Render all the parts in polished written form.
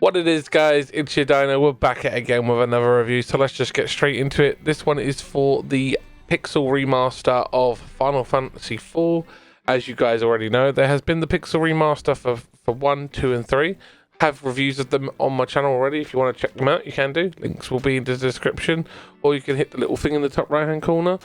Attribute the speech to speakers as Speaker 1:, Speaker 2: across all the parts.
Speaker 1: What it is, guys, it's your Dino. We're back at again with another review, so let's just get straight into it. This one is for the Pixel remaster of Final Fantasy IV. As you guys already know, there has been the Pixel remaster for 1, 2, and 3. I have reviews of them on my channel already. If you want to check them out, you can do. Links will be in the description, or you can hit the little thing in the top right hand corner.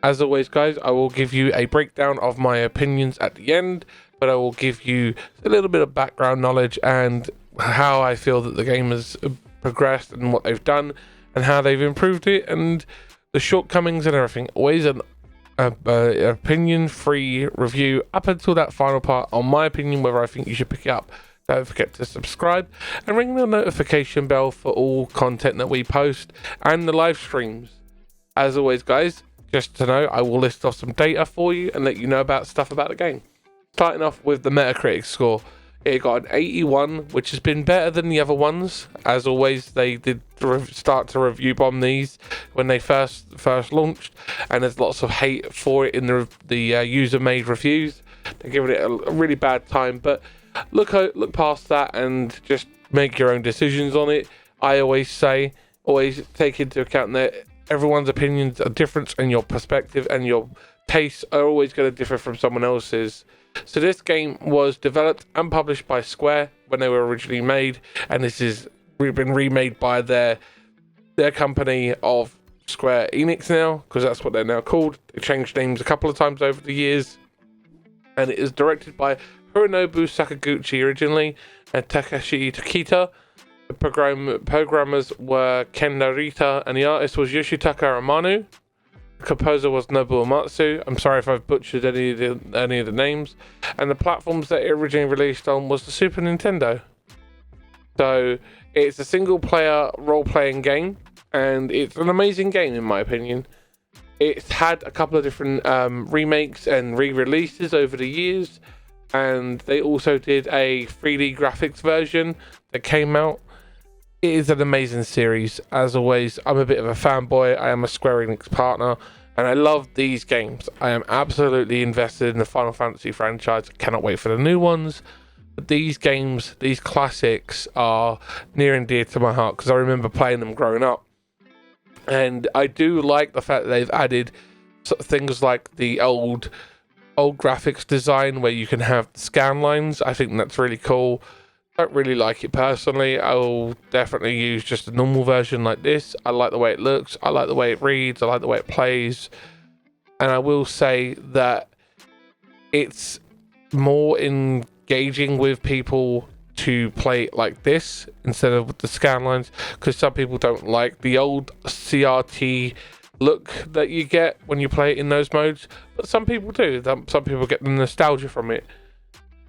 Speaker 1: As always, guys, I will give you a breakdown of my opinions at the end, but I will give you a little bit of background knowledge and how I feel that the game has progressed and what they've done and how they've improved it and the shortcomings and everything. Always an opinion-free review up until that final part on my opinion, whether I think you should pick it up. Don't forget to subscribe and ring the notification bell for all content that we post and the live streams. As always, guys, just to know, I will list off some data for you and let you know about stuff about the game. Starting off with the Metacritic score. It got an 81, which has been better than the other ones. As always, they did start to review bomb these when they first launched, and there's lots of hate for it in the user-made reviews. They're giving it a really bad time, but look past that and just make your own decisions on it. I always say, always take into account that everyone's opinions are different, and your perspective and your tastes are always going to differ from someone else's. So this game was developed and published by Square when they were originally made, and this has been remade by their company of Square Enix now, because that's what they're now called. They changed names a couple of times over the years, and it is directed by Hironobu Sakaguchi originally and Takashi Takita. The programmers were Ken Narita, and the artist was Yoshitaka Amano. The composer was Nobuo Uematsu. I'm sorry if I've butchered any of the names. And the platforms that it originally released on was the Super Nintendo. So it's a single-player role-playing game, and it's an amazing game in my opinion. It's had a couple of different remakes and re-releases over the years, and they also did a 3D graphics version that came out. It is an amazing series. As always, I'm a bit of a fanboy. I am a Square Enix partner, and I love these games. I am absolutely invested in the Final Fantasy franchise. I cannot wait for the new ones. But these games, these classics, are near and dear to my heart because I remember playing them growing up. And I do like the fact that they've added things like the old graphics design where you can have scan lines. I think that's really cool. Don't really like it personally. I will definitely use just a normal version like this. I like the way it looks, I like the way it reads, I like the way it plays, and I will say that it's more engaging with people to play it like this instead of with the scan lines, because some people don't like the old CRT look that you get when you play it in those modes, but some people do. Some people get the nostalgia from it.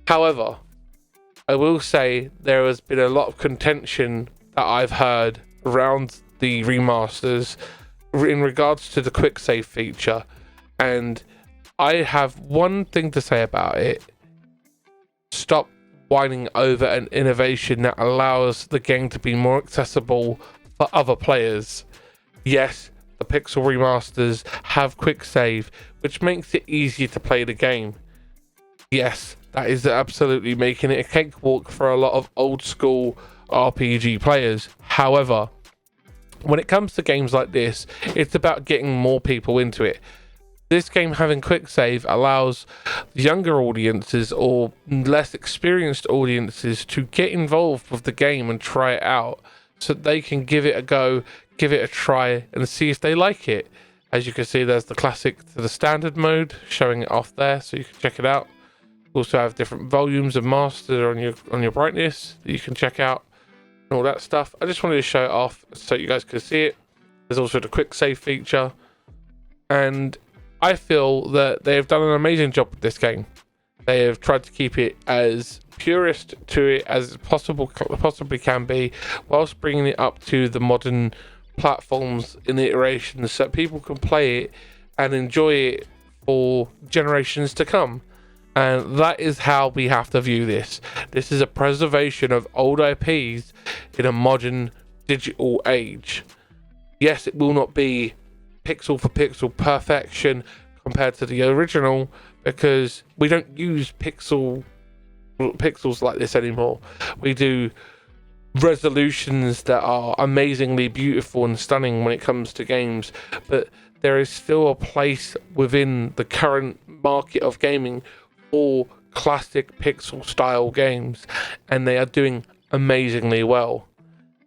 Speaker 1: However, I will say there has been a lot of contention that I've heard around the remasters in regards to the quick save feature, and I have one thing to say about it. Stop whining over an innovation that allows the game to be more accessible for other players. Yes, the Pixel remasters have quick save, which makes it easier to play the game. Yes, that is absolutely making it a cakewalk for a lot of old school RPG players. However, when it comes to games like this, it's about getting more people into it. This game having quick save allows younger audiences or less experienced audiences to get involved with the game and try it out, so that they can give it a go, give it a try, and see if they like it. As you can see, there's the classic to the standard mode, showing it off there, so you can check it out. Also have different volumes of master on your brightness that you can check out and all that stuff. I just wanted to show it off so you guys could see it. There's also the quick save feature, and I feel that they have done an amazing job with this game. They have tried to keep it as purist to it as possibly can be, whilst bringing it up to the modern platforms in the iterations so people can play it and enjoy it for generations to come. And that is how we have to view this. This is a preservation of old IPs in a modern digital age. Yes, it will not be pixel for pixel perfection compared to the original, because we don't use pixels like this anymore. We do resolutions that are amazingly beautiful and stunning when it comes to games, but there is still a place within the current market of gaming for classic pixel style games, and they are doing amazingly well.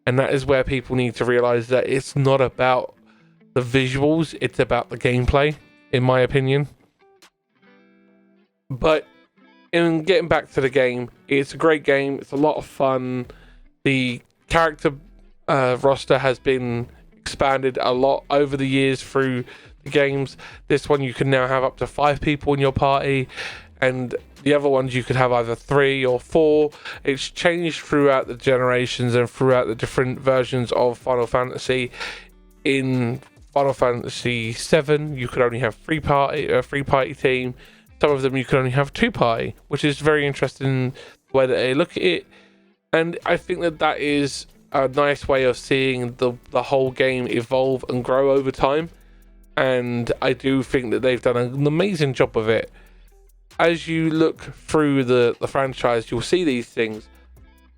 Speaker 1: And that is where people need to realize that it's not about the visuals, it's about the gameplay, in my opinion. But in getting back to the game, it's a great game, it's a lot of fun. The character roster has been expanded a lot over the years through the games. This one you can now have up to 5 people in your party, and the other ones you could have either 3 or 4. It's changed throughout the generations and throughout the different versions of Final Fantasy. In Final Fantasy 7, you could only have 3 party team. Some of them you could only have 2 party, which is very interesting the way that they look at it. And I think that is a nice way of seeing the whole game evolve and grow over time. And I do think that they've done an amazing job of it. As you look through the franchise, you'll see these things.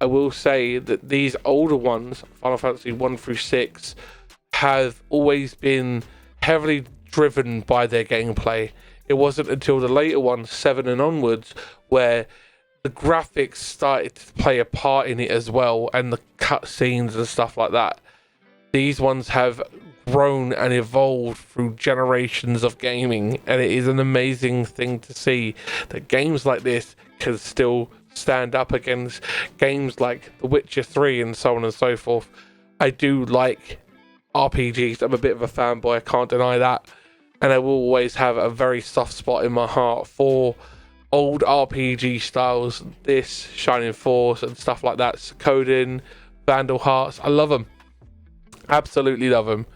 Speaker 1: I will say that these older ones, Final Fantasy 1 through 6, have always been heavily driven by their gameplay. It wasn't until the later ones, 7 and onwards, where the graphics started to play a part in it as well, and the cutscenes and stuff like that. These ones have grown and evolved through generations of gaming, and it is an amazing thing to see that games like this can still stand up against games like The Witcher 3 and so on and so forth. I do like RPGs. I'm a bit of a fanboy, I can't deny that, and I will always have a very soft spot in my heart for old RPG styles, this Shining Force and stuff like that, Suikoden, Vandal Hearts. I love them, absolutely love them.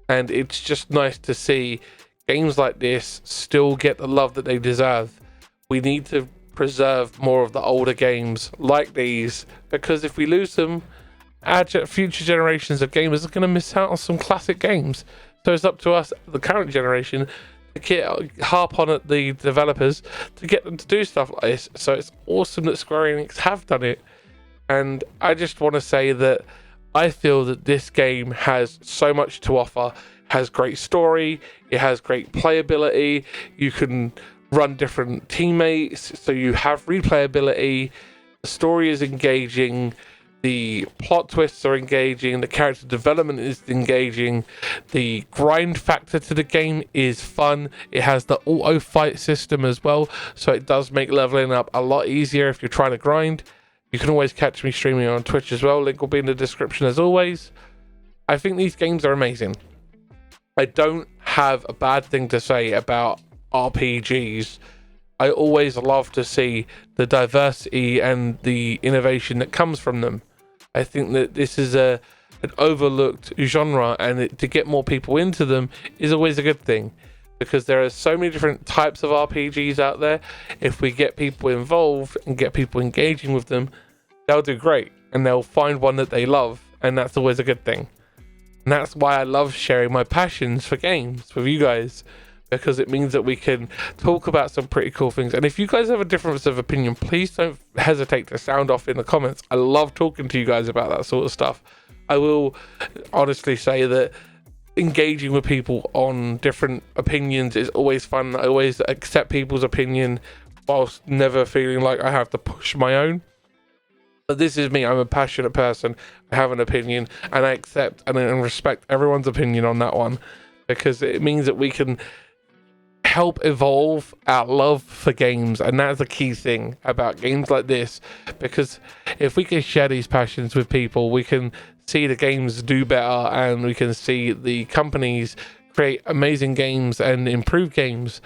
Speaker 1: And it's just nice to see games like this still get the love that they deserve. We need to preserve more of the older games like these, because if we lose them, our future generations of gamers are going to miss out on some classic games. So it's up to us, the current generation, to harp on at the developers to get them to do stuff like this. So it's awesome that Square Enix have done it. And I just want to say that I feel that this game has so much to offer. It has great story, it has great playability, you can run different teammates, so you have replayability, the story is engaging, the plot twists are engaging, the character development is engaging, the grind factor to the game is fun, it has the auto fight system as well, so it does make leveling up a lot easier if you're trying to grind. You can always catch me streaming on Twitch as well. Link will be in the description as always. I think these games are amazing. I don't have a bad thing to say about RPGs. I always love to see the diversity and the innovation that comes from them. I think that this is an overlooked genre, and to get more people into them is always a good thing, because there are so many different types of RPGs out there. If we get people involved and get people engaging with them, they'll do great, and they'll find one that they love, and that's always a good thing. And that's why I love sharing my passions for games with you guys, because it means that we can talk about some pretty cool things. And if you guys have a difference of opinion, please don't hesitate to sound off in the comments. I love talking to you guys about that sort of stuff. I will honestly say that engaging with people on different opinions is always fun. I always accept people's opinion whilst never feeling like I have to push my own. But this is me. I'm a passionate person. I have an opinion, and I accept and respect everyone's opinion on that one, because it means that we can help evolve our love for games, and that's the key thing about games like this, because if we can share these passions with people, we can see the games do better, and we can see the companies create amazing games and improve games.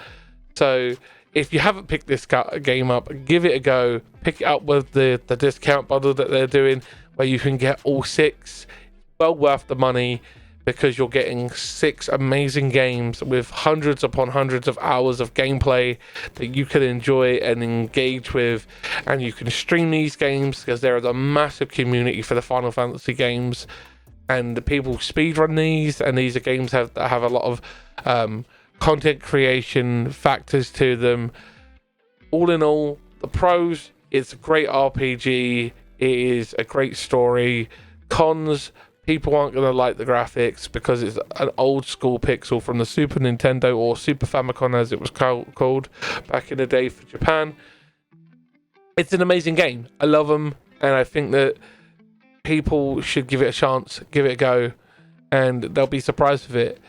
Speaker 1: So if you haven't picked this game up, give it a go. Pick it up with the discount bundle that they're doing, where you can get all 6. Well worth the money, because you're getting 6 amazing games with hundreds upon hundreds of hours of gameplay that you can enjoy and engage with. And you can stream these games, because there is a massive community for the Final Fantasy games, and people speedrun these, and these are games that have a lot of content creation factors to them. All in all, the pros, it's a great RPG. It is a great story. Cons: people aren't going to like the graphics because it's an old school pixel from the Super Nintendo, or Super Famicom as it was called back in the day for Japan. It's an amazing game. I love them, and I think that people should give it a chance, give it a go, and they'll be surprised with it.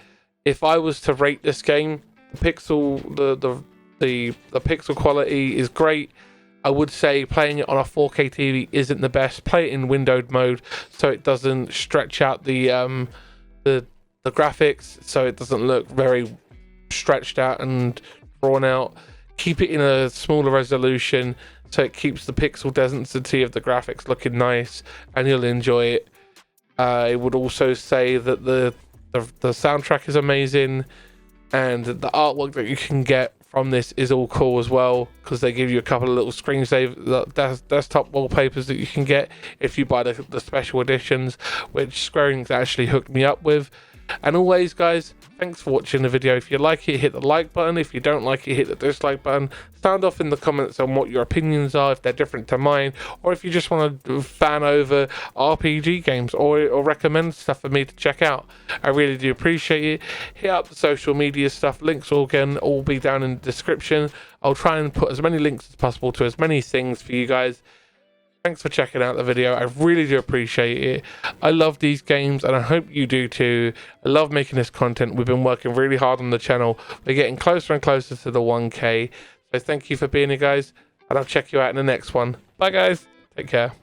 Speaker 1: If I was to rate this game, the pixel quality is great. I would say playing it on a 4K TV isn't the best. Play it in windowed mode so it doesn't stretch out the graphics, so it doesn't look very stretched out and drawn out. Keep it in a smaller resolution so it keeps the pixel density of the graphics looking nice, and you'll enjoy it. I would also say that the soundtrack is amazing, and the artwork that you can get from this is all cool as well, because they give you a couple of little screensaver desktop wallpapers that you can get if you buy the special editions, which Square Enix actually hooked me up with. And always, guys, thanks for watching the video. If you like it, hit the like button. If you don't like it, hit the dislike button. Sound off in the comments on what your opinions are, if they're different to mine, or if you just want to fan over RPG games, or recommend stuff for me to check out. I really do appreciate it. Hit up the social media stuff. Links all be down in the description. I'll try and put as many links as possible to as many things for you guys. Thanks for checking out the video. I really do appreciate it. I love these games, and I hope you do too. I love making this content. We've been working really hard on the channel. We're getting closer and closer to the 1K. So thank you for being here, guys, and I'll check you out in the next one. Bye, guys. Take care.